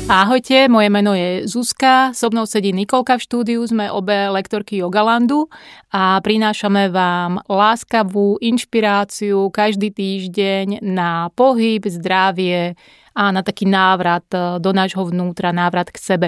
Ahojte, moje meno je Zuzka, so mnou sedí Nikolka v štúdiu, sme obe lektorky Yogalandu a prinášame vám láskavú inšpiráciu každý týždeň na pohyb, zdravie a na taký návrat do nášho vnútra, návrat k sebe.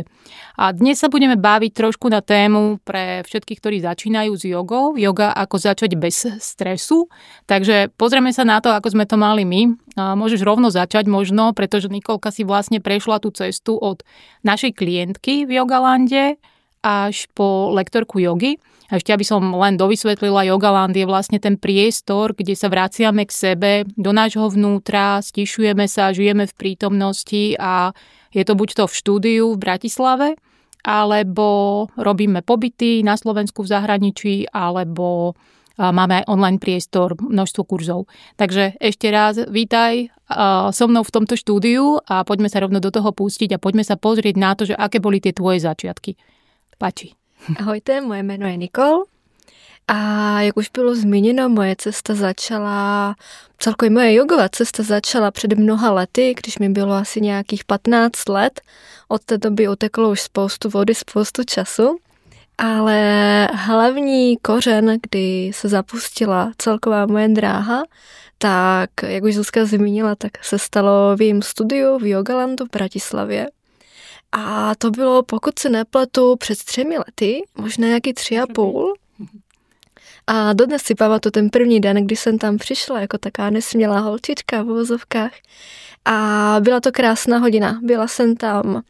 A dnes sa budeme baviť trošku na tému pre všetkých, ktorí začínajú s jogou. Yoga ako začať bez stresu. Takže pozrieme sa na to, ako sme to mali my. Môžeš rovno začať možno, pretože Nikolka si vlastne prešla tú cestu od našej klientky v Yogalande až po lektorku jogy. A ešte aby som len dovysvetlila, Yogaland je vlastne ten priestor, kde sa vraciame k sebe, do nášho vnútra, stišujeme sa, žijeme v prítomnosti a je to buď to v štúdiu v Bratislave, alebo robíme pobyty na Slovensku v zahraničí, alebo máme aj online priestor, množstvo kurzov. Takže ešte raz vítaj so mnou v tomto štúdiu a poďme sa rovno do toho pustiť a poďme sa pozrieť na to, že aké boli tie tvoje začiatky. Páči. Ahojte, moje jméno je Nikol a jak už bylo zmíněno, moje cesta začala, celkově moje jogová cesta začala před mnoha lety, když mi bylo asi nějakých 15 let. Od té doby uteklo už spoustu vody, spoustu času, ale hlavní kořen, kdy se zapustila celková moje dráha, tak, jak už Zuzka zmínila, tak se stalo v jejím studiu v Yogalandu v Bratislavě. A to bylo, pokud se nepletu, před 3 lety, možná nějaký 3,5. A dodnes si pamatuju ten první den, kdy jsem tam přišla jako taková nesmělá holčička v uvozovkách. A byla to krásná hodina. Byla jsem tam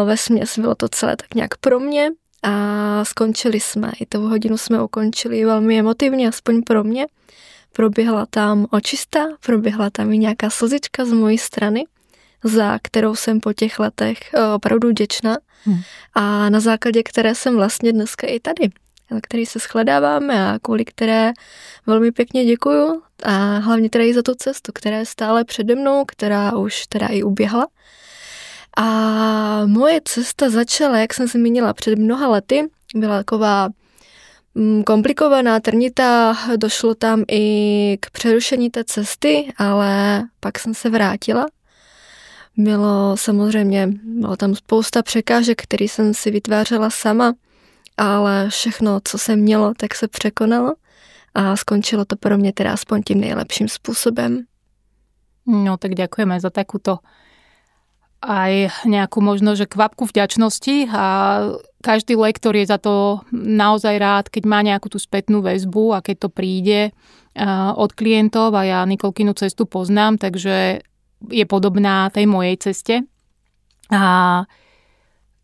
vesměs, bylo to celé tak nějak pro mě. A skončili jsme, i tu hodinu jsme ukončili velmi emotivně, aspoň pro mě. Proběhla tam očista, proběhla tam i nějaká slzička z mojí strany, za kterou jsem po těch letech opravdu vděčná a na základě které jsem vlastně dneska i tady, na který se shledáváme a kvůli které velmi pěkně děkuju a hlavně teda i za tu cestu, která je stále přede mnou, která už teda i uběhla. A moje cesta začala, jak jsem zmínila, před mnoha lety, byla taková komplikovaná, trnitá, došlo tam i k přerušení té cesty, ale pak jsem se vrátila. Bylo tam spousta překážek, které jsem si vytvářela sama, ale všechno, co se mělo, tak se překonalo a skončilo to pro mě teda aspoň tím nejlepším způsobem. No tak ďakujeme za takúto aj nejakú možno, že kvapku vďačnosti a každý lektor je za to naozaj rád, keď má nejakú tú spätnú väzbu a keď to príde od klientov a ja Nikolkinu cestu poznám, takže je podobná tej mojej ceste a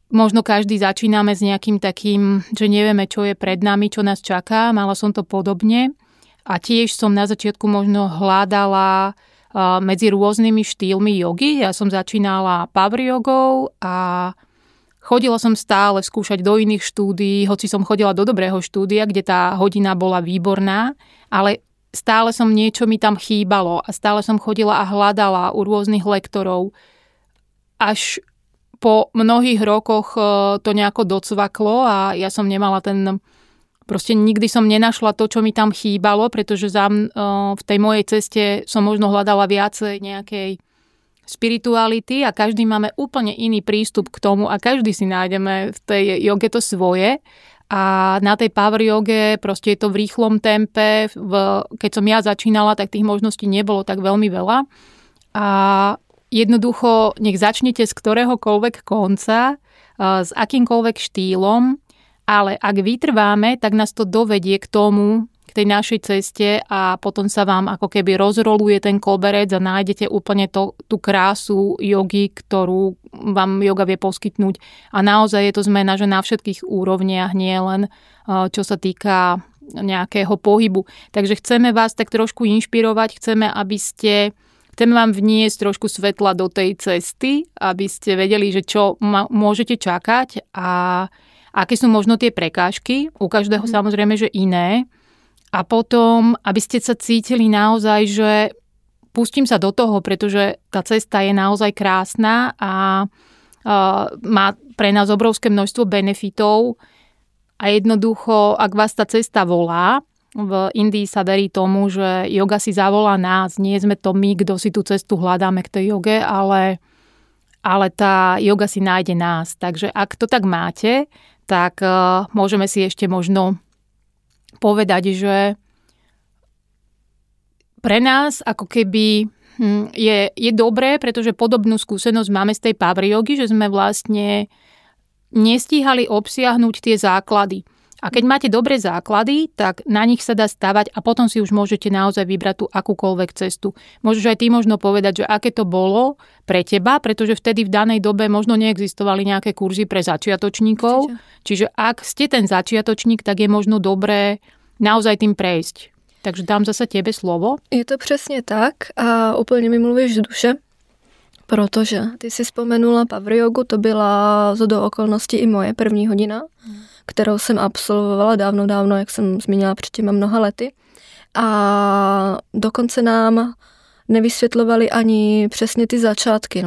možno každý začíname s nejakým takým, že nevieme, čo je pred nami, čo nás čaká. Mala som to podobne a tiež som na začiatku možno hľadala medzi rôznymi štýlmi jogy. Ja som začínala power jogou a chodila som stále skúšať do iných štúdií, hoci som chodila do dobrého štúdia, kde tá hodina bola výborná, ale stále som niečo mi tam chýbalo a stále som chodila a hľadala u rôznych lektorov. Až po mnohých rokoch to nejako docvaklo a ja som nemala proste nikdy som nenašla to, čo mi tam chýbalo, pretože v tej mojej ceste som možno hľadala viacej nejakej spirituality a každý máme úplne iný prístup k tomu a každý si nájdeme v tej joge to svoje. A na tej power joge proste je to v rýchlom tempe. Keď som ja začínala, tak tých možností nebolo tak veľmi veľa. A jednoducho nech začnete z ktoréhokoľvek konca, s akýmkoľvek štýlom, ale ak vytrváme, tak nás to dovedie k tomu, k tej našej ceste a potom sa vám ako keby rozroluje ten koberec a nájdete úplne tú krásu jogy, ktorú vám joga vie poskytnúť. A naozaj je to zmena, že na všetkých úrovniach, nie len čo sa týka nejakého pohybu. Takže chceme vás tak trošku inšpirovať, chceme vám vniesť trošku svetla do tej cesty, aby ste vedeli, že čo môžete čakať a aké sú možno tie prekážky. U každého samozrejme, že iné. A potom, aby ste sa cítili naozaj, že pustím sa do toho, pretože tá cesta je naozaj krásna a má pre nás obrovské množstvo benefitov a jednoducho, ak vás tá cesta volá, v Indii sa verí tomu, že joga si zavolá nás, nie sme to my, kto si tú cestu hľadáme k tej joge, ale ale tá joga si nájde nás. Takže ak to tak máte, tak môžeme si ešte možno povedať, že pre nás ako keby je dobré, pretože podobnú skúsenosť máme z tej power jogy, že sme vlastne nestíhali obsiahnuť tie základy. A keď máte dobré základy, tak na nich sa dá stavať a potom si už môžete naozaj vybrať tú akúkoľvek cestu. Môžeš aj ty možno povedať, že aké to bolo pre teba, pretože vtedy v danej dobe možno neexistovali nejaké kurzy pre začiatočníkov. Čiže ak ste ten začiatočník, tak je možno dobré naozaj tým prejsť. Takže dám zase tebe slovo. Je to přesně tak a úplně mi mluvíš z duše, protože ty si vzpomenula power jogu, to byla shodou okolností i moje první hodina, kterou jsem absolvovala dávno, jak jsem zmínila před těma mnoha lety. A dokonce nám nevysvětlovali ani přesně ty začátky.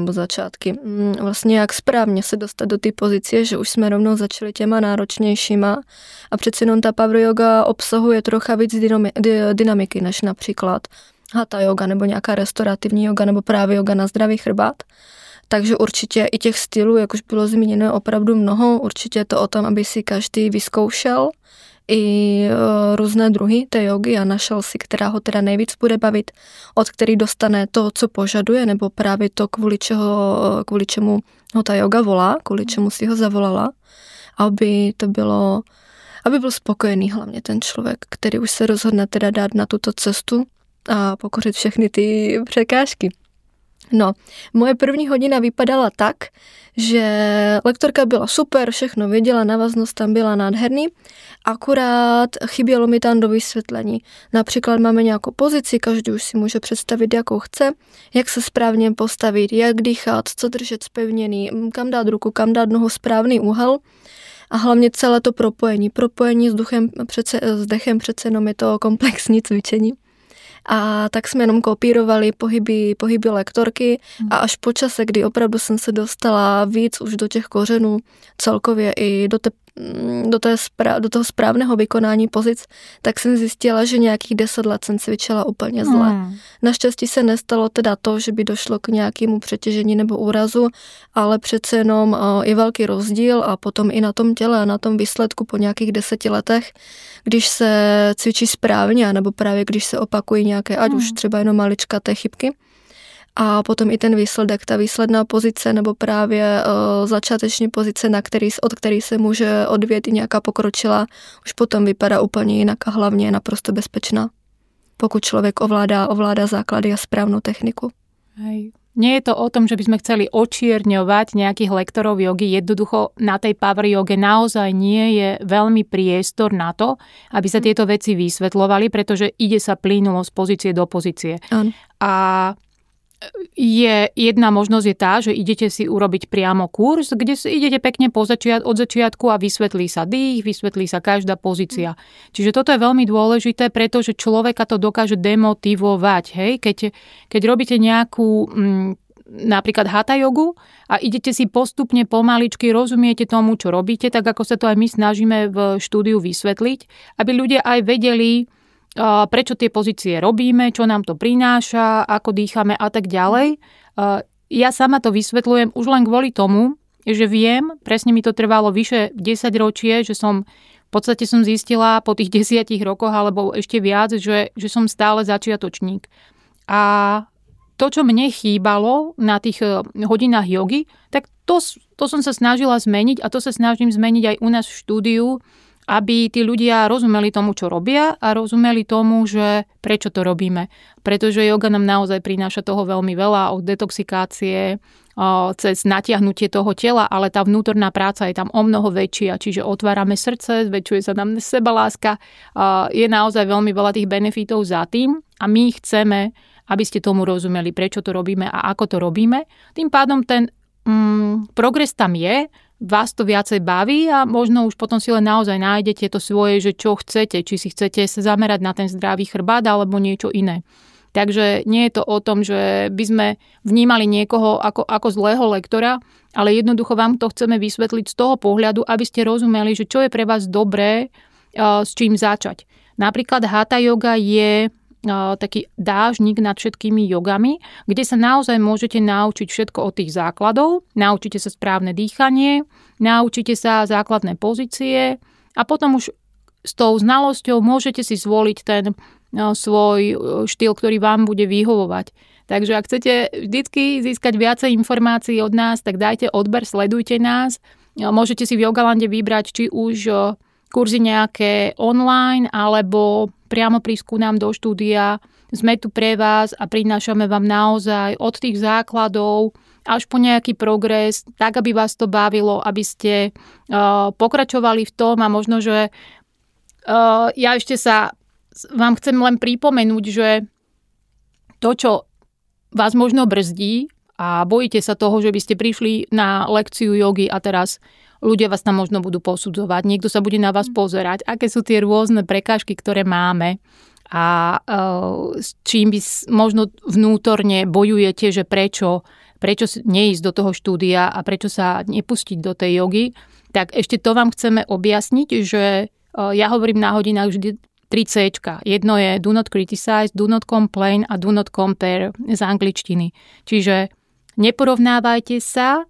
Vlastně jak správně se dostat do té pozice, že už jsme rovnou začali těma náročnějšíma a přeci jenom ta power yoga obsahuje trocha víc dynamiky než například hatha yoga nebo nějaká restaurativní yoga nebo právě yoga na zdravý chrbát. Takže určitě i těch stylů, jak už bylo zmíněno, opravdu mnoho. Určitě je to o tom, aby si každý vyzkoušel i různé druhy té jogy a našel si, která ho teda nejvíc bude bavit, od který dostane to, co požaduje, nebo právě to, kvůli čemu ho ta joga volá, kvůli čemu si ho zavolala, aby byl spokojený hlavně ten člověk, který už se rozhodne teda dát na tuto cestu a pokořit všechny ty překážky. No, moje první hodina vypadala tak, že lektorka byla super, všechno věděla, návaznost tam byla nádherný, akurát chybělo mi tam do vysvětlení. Například máme nějakou pozici, každý už si může představit, jakou chce, jak se správně postavit, jak dýchat, co držet zpevněný, kam dát ruku, kam dát nohu, správný úhel a hlavně celé to propojení s dechem přece jenom je to komplexní cvičení. A tak jsme jenom kopírovali pohyby lektorky a až po čase, kdy opravdu jsem se dostala víc už do těch kořenů celkově i do toho správného vykonání pozic, tak jsem zjistila, že nějakých 10 let jsem cvičila úplně zle. Naštěstí se nestalo teda to, že by došlo k nějakému přetěžení nebo úrazu, ale přece jenom je velký rozdíl a potom i na tom těle a na tom výsledku po nějakých 10 letech, když se cvičí správně, nebo právě když se opakují nějaké, ať už třeba jenom maličkaté chybky, a potom i ten výsledek, ta výsledná pozice nebo právě začáteční pozice, od který se může odvět i nějaká pokročila, už potom vypadá úplně jinak a hlavně je naprosto bezpečná, pokud člověk ovládá základy a správnou techniku. Hej. Nie je to o tom, že by sme chceli očierňovať nejakých lektorov jogy. Jednoducho na tej power joge naozaj nie je veľmi priestor na to, aby sa tieto veci vysvetľovali, pretože ide sa plynulo z pozície do pozície. A jedna možnosť je tá, že idete si urobiť priamo kurz, kde si idete pekne od začiatku a vysvetlí sa dých, vysvetlí sa každá pozícia. Čiže toto je veľmi dôležité, pretože človeka to dokáže demotivovať. Hej? Keď robíte nejakú napríklad hatha jogu a idete si postupne pomaličky, rozumiete tomu, čo robíte, tak ako sa to aj my snažíme v štúdiu vysvetliť, aby ľudia aj vedeli, prečo tie pozície robíme, čo nám to prináša, ako dýchame a tak ďalej. Ja sama to vysvetľujem už len kvôli tomu, že viem, presne mi to trvalo vyše 10 ročie, že som v podstate zistila po tých 10 rokoch alebo ešte viac, že som stále začiatočník. A to, čo mne chýbalo na tých hodinách jogy, tak to som sa snažila zmeniť a to sa snažím zmeniť aj u nás v štúdiu, aby tí ľudia rozumeli tomu, čo robia a rozumeli tomu, že prečo to robíme. Pretože joga nám naozaj prináša toho veľmi veľa, od detoxikácie, cez natiahnutie toho tela, ale tá vnútorná práca je tam o mnoho väčšia, čiže otvárame srdce, zväčšuje sa nám sebaláska, je naozaj veľmi veľa tých benefitov za tým a my chceme, aby ste tomu rozumeli, prečo to robíme a ako to robíme. Tým pádom ten progres tam je, vás to viacej baví a možno už potom si len naozaj nájdete to svoje, že čo chcete, či si chcete sa zamerať na ten zdravý chrbát alebo niečo iné. Takže nie je to o tom, že by sme vnímali niekoho ako zlého lektora, ale jednoducho vám to chceme vysvetliť z toho pohľadu, aby ste rozumeli, že čo je pre vás dobré, s čím začať. Napríklad hatha yoga je taký dážnik nad všetkými jogami, kde sa naozaj môžete naučiť všetko od tých základov, naučíte sa správne dýchanie, naučíte sa základné pozície a potom už s tou znalosťou môžete si zvoliť ten svoj štýl, ktorý vám bude vyhovovať. Takže ak chcete vždycky získať viacej informácií od nás, tak dajte odber, sledujte nás. Môžete si v Yogalande vybrať či už kurzy nejaké online, alebo priamo prísť ku nám do štúdia. Sme tu pre vás a prinášame vám naozaj od tých základov až po nejaký progres, tak aby vás to bavilo, aby ste pokračovali v tom a možno, že ja ešte sa vám chcem len pripomenúť, že to, čo vás možno brzdí a bojíte sa toho, že by ste prišli na lekciu jogy a teraz ľudia vás tam možno budú posudzovať, niekto sa bude na vás pozerať, aké sú tie rôzne prekážky, ktoré máme a s čím by možno vnútorne bojujete, že prečo neísť do toho štúdia a prečo sa nepustiť do tej jogy, tak ešte to vám chceme objasniť, že ja hovorím na hodinách vždy 3 C-čka. Jedno je do not criticize, do not complain a do not compare z angličtiny. Čiže neporovnávajte sa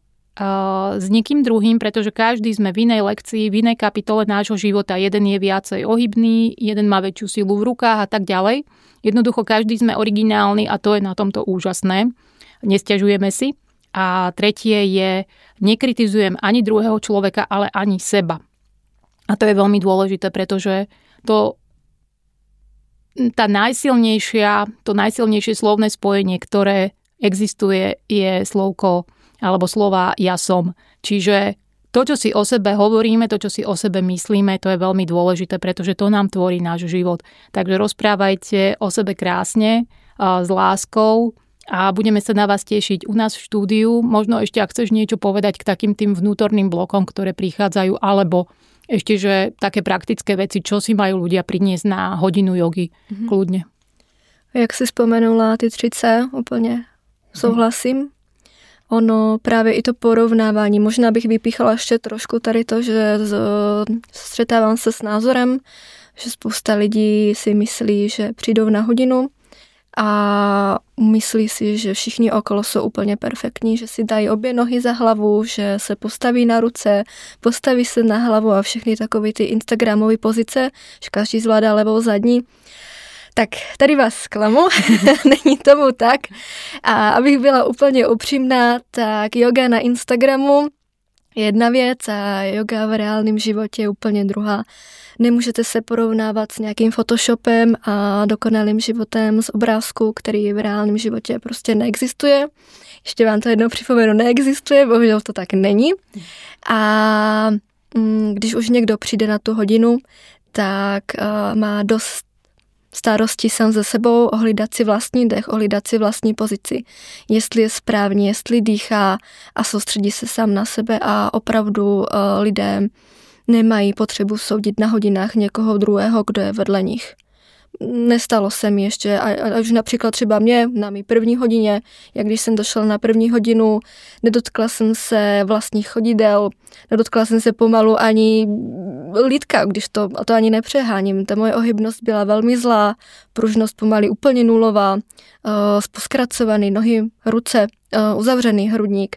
s nikým druhým, pretože každý sme v inej lekcii, v inej kapitole nášho života. Jeden je viacej ohybný, jeden má väčšiu silu v rukách a tak ďalej. Jednoducho každý sme originálny a to je na tomto úžasné. Nesťažujeme si. A tretie je, nekritizujem ani druhého človeka, ale ani seba. A to je veľmi dôležité, pretože to najsilnejšie slovné spojenie, ktoré existuje, je slovko alebo slova ja som. Čiže to, čo si o sebe hovoríme, to, čo si o sebe myslíme, to je veľmi dôležité, pretože to nám tvorí náš život. Takže rozprávajte o sebe krásne, s láskou a budeme sa na vás tešiť u nás v štúdiu. Možno ešte, ak chceš niečo povedať k takým tým vnútorným blokom, ktoré prichádzajú, alebo ešte, že také praktické veci, čo si majú ľudia priniesť na hodinu jogy, kľudne. Jak si spomenula ty 3C, úplně souhlasím. Ono právě i to porovnávání, možná bych vypíchala ještě trošku tady to, že střetávám se s názorem, že spousta lidí si myslí, že přijdou na hodinu a myslí si, že všichni okolo jsou úplně perfektní, že si dají obě nohy za hlavu, že se postaví na ruce, postaví se na hlavu a všechny takové ty instagramové pozice, že každý zvládá levou zadní. Tak tady vás zklamu, není tomu tak. A abych byla úplně upřímná, tak yoga na Instagramu je jedna věc a yoga v reálném životě je úplně druhá. Nemůžete se porovnávat s nějakým Photoshopem a dokonalým životem z obrázku, který v reálném životě prostě neexistuje. Ještě vám to jednou připomenu, neexistuje, bohužel to tak není. A když už někdo přijde na tu hodinu, tak má dost starosti sám ze sebou, ohlídat si vlastní dech, ohlídat si vlastní pozici, jestli je správně, jestli dýchá a soustředí se sám na sebe a opravdu lidé nemají potřebu soudit na hodinách někoho druhého, kdo je vedle nich. Nestalo se mi ještě, a už například třeba mě na mý první hodině, jak když jsem došla na první hodinu, nedotkla jsem se vlastních chodidel, nedotkla jsem se pomalu ani lítka, a to ani nepřeháním. Ta moje ohybnost byla velmi zlá, pružnost pomaly úplně nulová, poskracovaný nohy, ruce, uzavřený hrudník.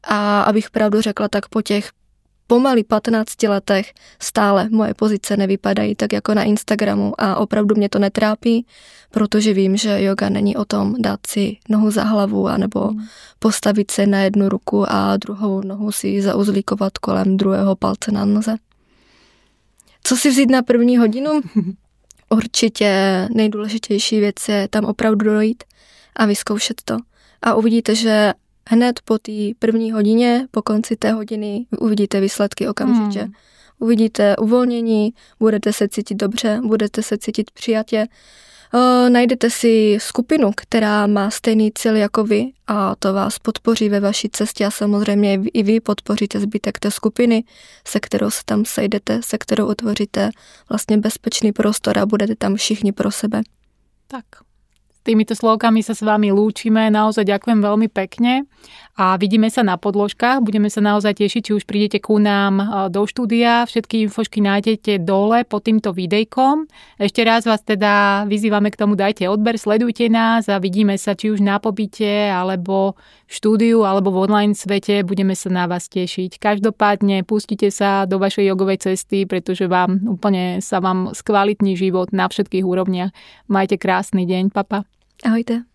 A abych pravdu řekla, tak po těch pomaly 15 letech stále moje pozice nevypadají tak jako na Instagramu a opravdu mě to netrápí, protože vím, že yoga není o tom dát si nohu za hlavu anebo postavit se na jednu ruku a druhou nohu si zauzlíkovat kolem druhého palce na noze. Co si vzít na první hodinu? Určitě nejdůležitější věc je tam opravdu dojít a vyzkoušet to. A uvidíte, že hned po té první hodině, po konci té hodiny, uvidíte výsledky okamžitě. Uvidíte uvolnění, budete se cítit dobře, budete se cítit přijatě. Najdete si skupinu, která má stejný cíl jako vy a to vás podpoří ve vaší cestě a samozřejmě i vy podpoříte zbytek té skupiny, se kterou se tam sejdete, se kterou utvoříte vlastně bezpečný prostor a budete tam všichni pro sebe. Tak. Týmito slovkami sa s vami lúčime. Naozaj ďakujem veľmi pekne A vidíme sa na podložkách, budeme sa naozaj tešiť, či už prídete ku nám do štúdia. Všetky infošky nájdete dole pod týmto videjkom. Ešte raz vás teda vyzývame k tomu, dajte odber, sledujte nás a vidíme sa či už na pobyte, alebo v štúdiu, alebo v online svete. Budeme sa na vás tešiť. Každopádne pustite sa do vašej jogovej cesty, pretože úplne sa vám skvalitní život na všetkých úrovniach. Majte krásny deň, papa. Ahojte.